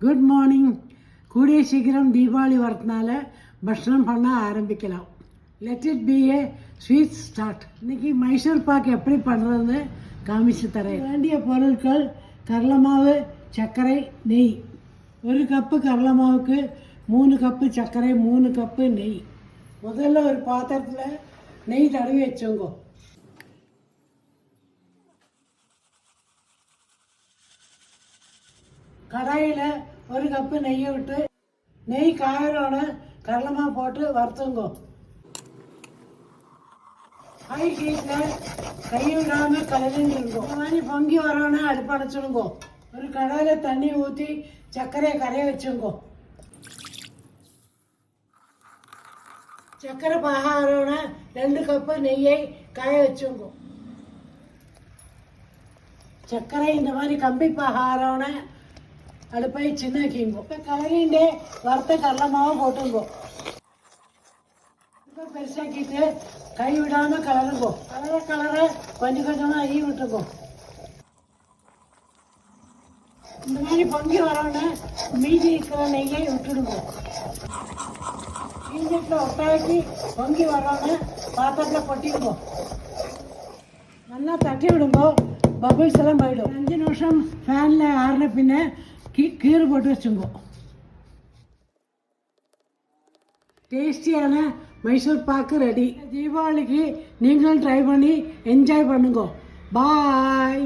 Good morning. கூடிய சீக்கிரம் தீபாவளி வரதுனால பக்ஷணம் பண்ண ஆரம்பிக்கலாம். Let it B A sweet start. இன்னைக்கு மைசூர் பாக் எப்படி பண்ணுறதுன்னு காமிச்சு தரேன். வேண்டிய பொருட்கள்: கடலை மாவு, சர்க்கரை, நெய். 1 கப்பு கடலை மாவுக்கு 3 கப்பு சர்க்கரை, 3 கப்பு நெய். முதல்ல ஒரு பாத்திரத்தில் நெய் தடவி வச்சோங்க. கடாயில் 1 கப்பு நெய்யை விட்டு நெய் காயறோட கடலை மாவு போட்டு வறுத்துங்க. ஹை ஹீட்டில் கையை விடாமல் கலந்துட்டு இருக்கும். இந்த மாதிரி பொங்கி வரோன்னு அடுப்பு அடைச்சிடுங்க. ஒரு கடாயில் தண்ணி ஊற்றி சர்க்கரையை கரைய வச்சுங்க. சர்க்கரை பாகாரோட 2 கப்பு நெய்யை காய வச்சுங்க. சர்க்கரை இந்த மாதிரி கம்பி பாகாரோட அடுப்பை சின்னாக்கிங்க. இப்போ கலரிண்டே வறுத்த கடலை மாவை போட்டுங்கோ. இப்போ பெருசாக்கிட்டு கை விடாமல் கலருங்கோ. கலரை கொஞ்சம் கொஞ்சமாக அள்ளி விட்டுங்கோ. இந்த மாதிரி பொங்கி வரோன்னு மீதி இருக்கிற நெய்யை விட்டுடுங்க. மீதியில் ஒட்டாக்கி பொங்கி வரோன்னு பாத்திரத்தில் கொட்டிடுங்கோ. நல்லா தட்டி விடுங்கோ. பபிள்ஸ் எல்லாம் போயிடும். 5 நிமிஷம் ஃபேனில் ஆறின பின்ன கீரை போட்டு வச்சுங்கோ. டேஸ்டியான மைசூர் பாக்கு ரெடி. தீபாவளிக்கு நீங்களும் ட்ரை பண்ணி என்ஜாய் பண்ணுங்க. பாய்.